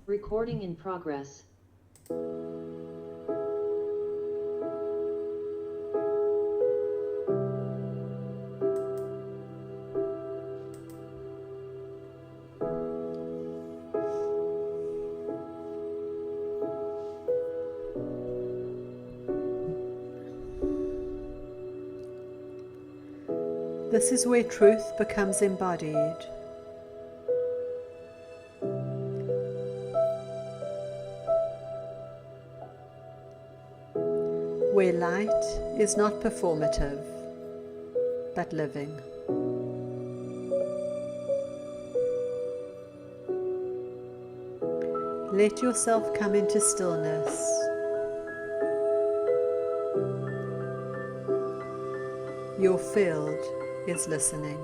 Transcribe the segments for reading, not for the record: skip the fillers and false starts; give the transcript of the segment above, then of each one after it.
Recording in progress. This is where truth becomes embodied. Where light is not performative, but living. Let yourself come into stillness. Your field is listening.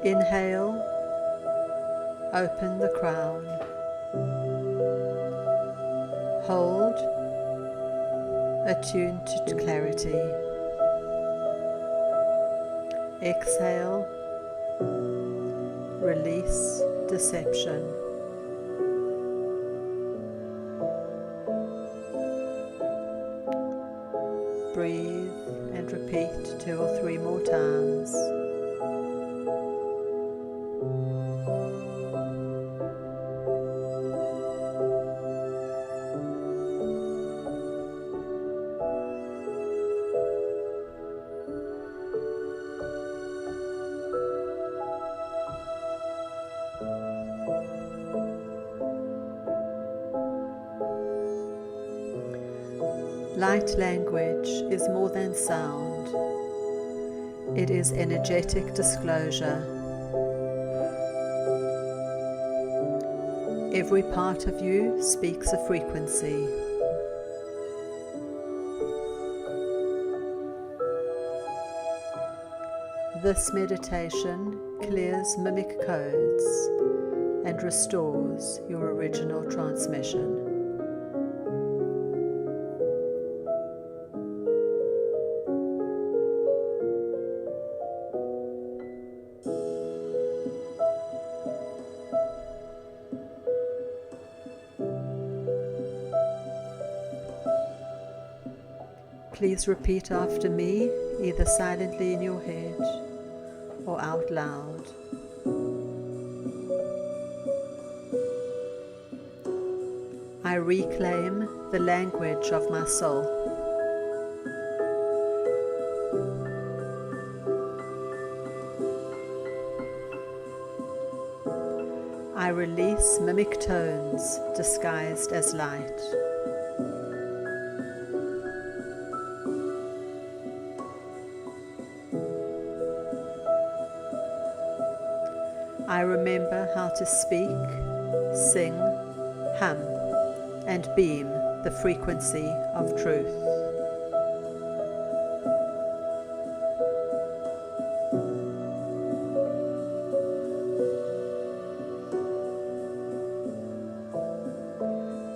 Inhale, open the crown. Hold, attuned to clarity. Exhale, release deception. Breathe and repeat 2 or 3 more times. Light language is more than sound. It is energetic disclosure. Every part of you speaks a frequency. This meditation clears mimic codes and restores your original transmission. Please repeat after me, either silently in your head or out loud. I reclaim the language of my soul. I release mimic tones disguised as light. I remember how to speak, sing, hum, and beam the frequency of truth.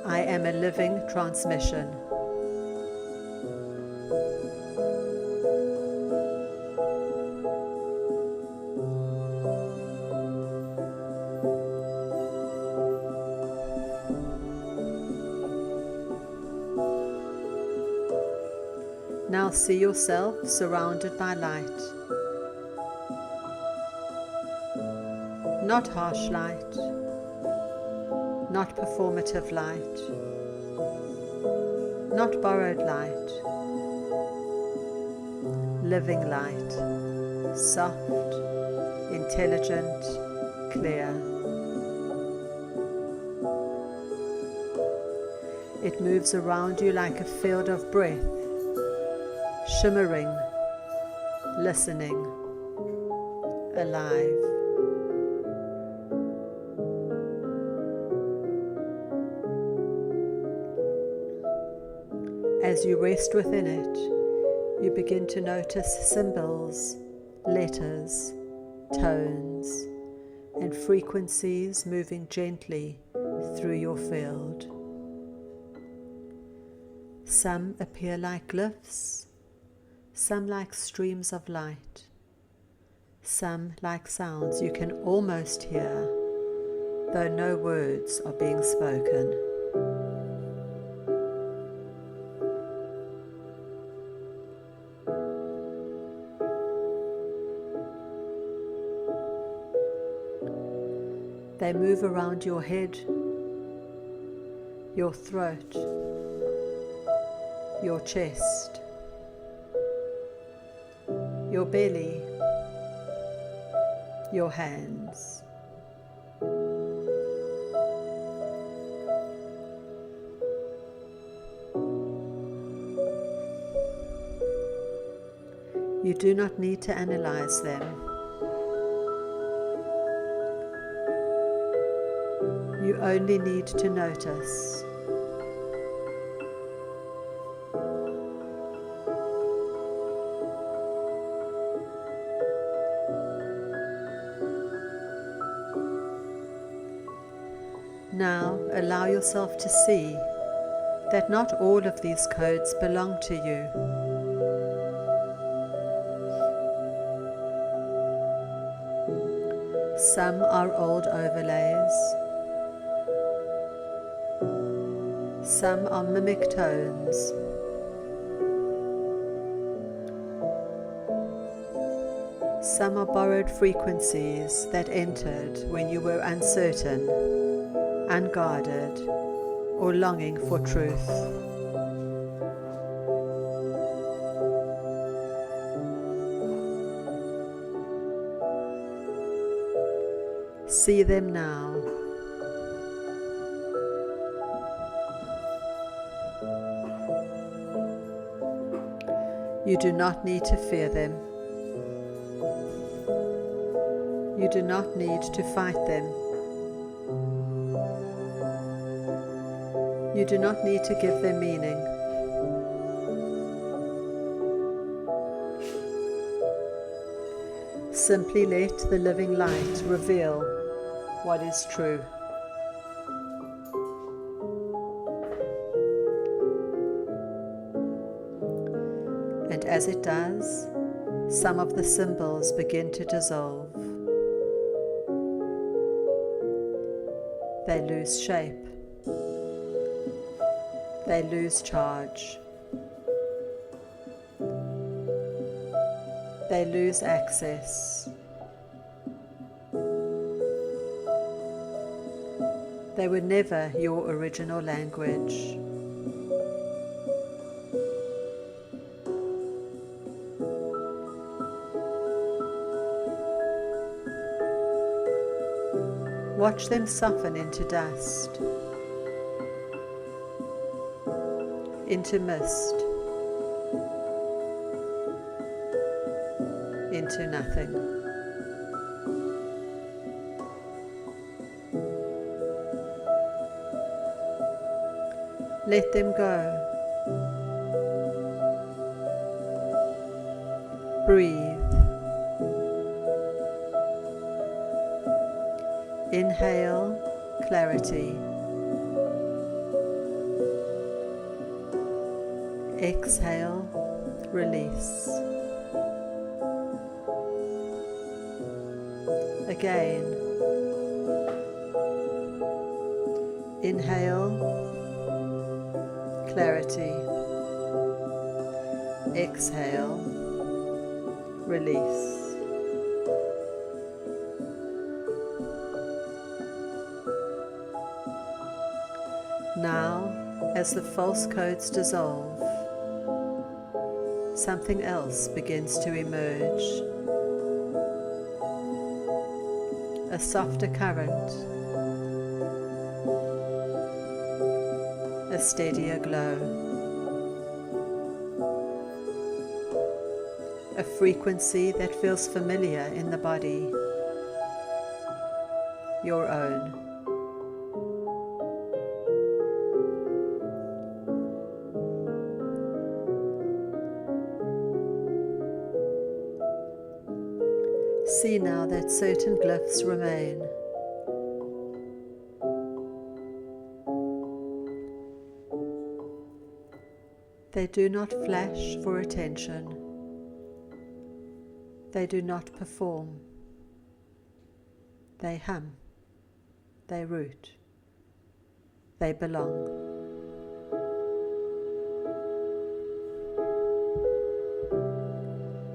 I am a living transmission. Now see yourself surrounded by light. Not harsh light, not performative light, not borrowed light. Living light, soft, intelligent, clear. It moves around you like a field of breath, shimmering, listening, alive. As you rest within it, you begin to notice symbols, letters, tones, and frequencies moving gently through your field. Some appear like glyphs, some like streams of light, some like sounds you can almost hear, though no words are being spoken. They move around your head, your throat, your chest, your belly, your hands. You do not need to analyze them. You only need to notice. Now allow yourself to see that not all of these codes belong to you. Some are old overlays. Some are mimic tones. Some are borrowed frequencies that entered when you were uncertain, unguarded, or longing for truth. See them now. You do not need to fear them. You do not need to fight them. You do not need to give them meaning. Simply let the living light reveal what is true. And as it does, some of the symbols begin to dissolve. They lose shape. They lose charge. They lose access. They were never your original language. Watch them soften into dust, into mist, into nothing. Let them go. Breathe. Inhale, clarity. Exhale, release. Again. Inhale, clarity. Exhale, release. Now, as the false codes dissolve, something else begins to emerge. A softer current, a steadier glow, a frequency that feels familiar in the body, your own. See now that certain glyphs remain. They do not flash for attention. They do not perform. They hum. They root. They belong.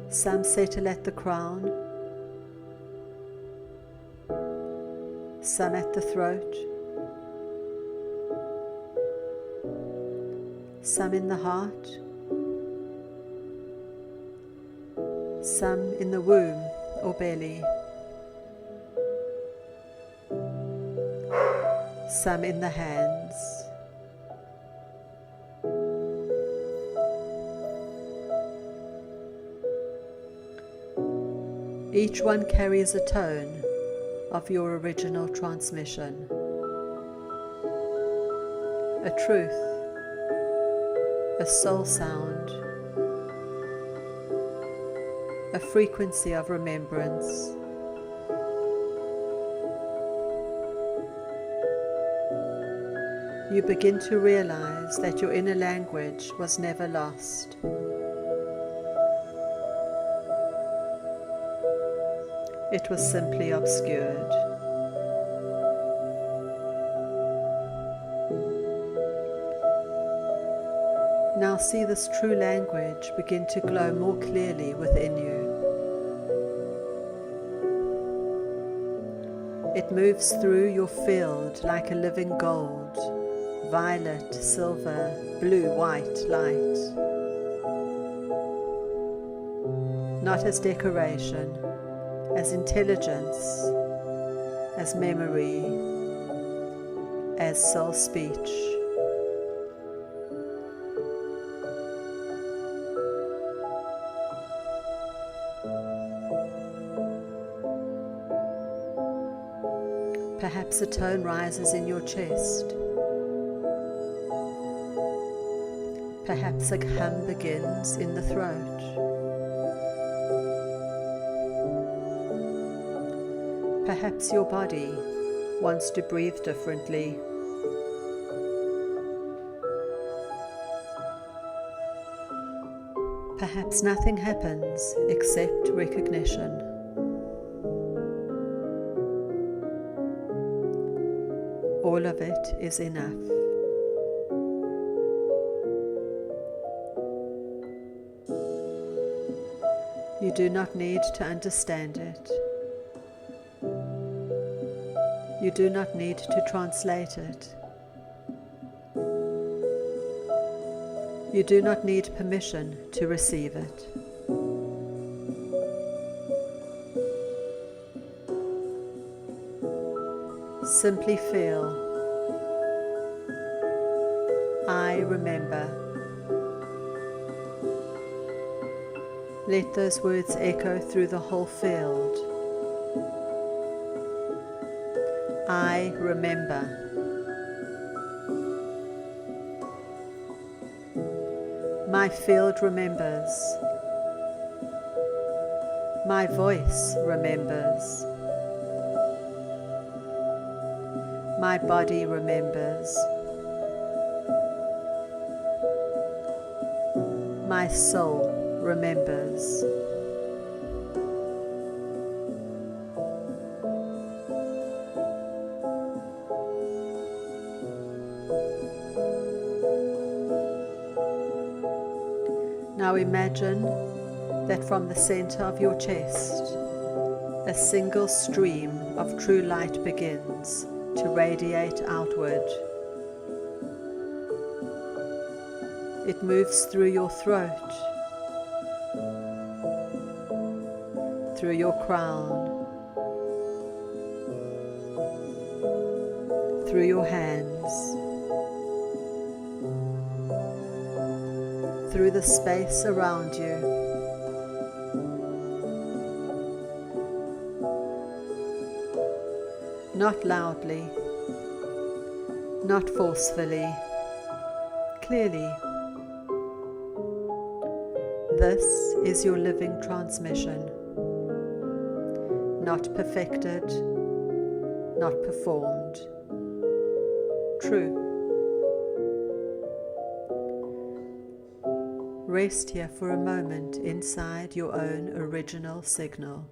Some settle at the crown, some at the throat, some in the heart, some in the womb or belly, some in the hands. Each one carries a tone of your original transmission, a truth, a soul sound, a frequency of remembrance. You begin to realize that your inner language was never lost. It was simply obscured. Now see this true language begin to glow more clearly within you. It moves through your field like a living gold, violet, silver, blue, white light. Not as decoration, as intelligence, as memory, as soul speech. Perhaps a tone rises in your chest. Perhaps a hum begins in the throat. Perhaps your body wants to breathe differently. Perhaps nothing happens except recognition. All of it is enough. You do not need to understand it. You do not need to translate it. You do not need permission to receive it. Simply feel, I remember. Let those words echo through the whole field. I remember. My field remembers. My voice remembers. My body remembers. My soul remembers. Now imagine that from the center of your chest, a single stream of true light begins to radiate outward. It moves through your throat, through your crown, through your hands, through the space around you. Not loudly, not forcefully, clearly. This is your living transmission, not perfected, not performed, true. Rest here for a moment inside your own original signal.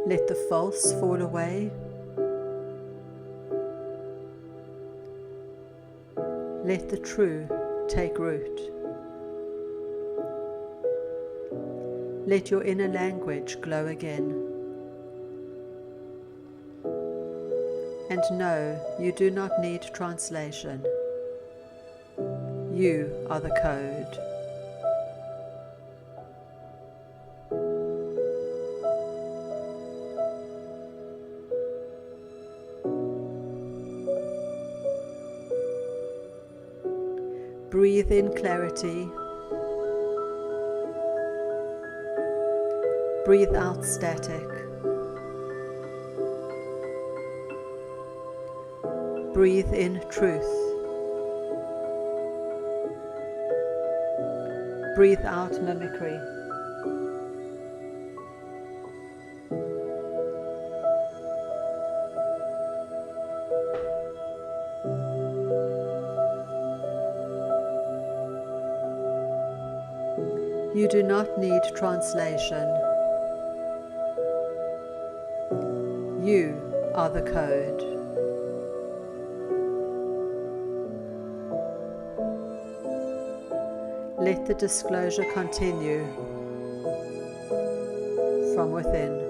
Let the false fall away. Let the true take root. Let your inner language glow again. And no, you do not need translation. You are the code. Breathe in clarity. Breathe out static. Breathe in truth. Breathe out mimicry. You do not need translation. You are the code. Let the disclosure continue from within.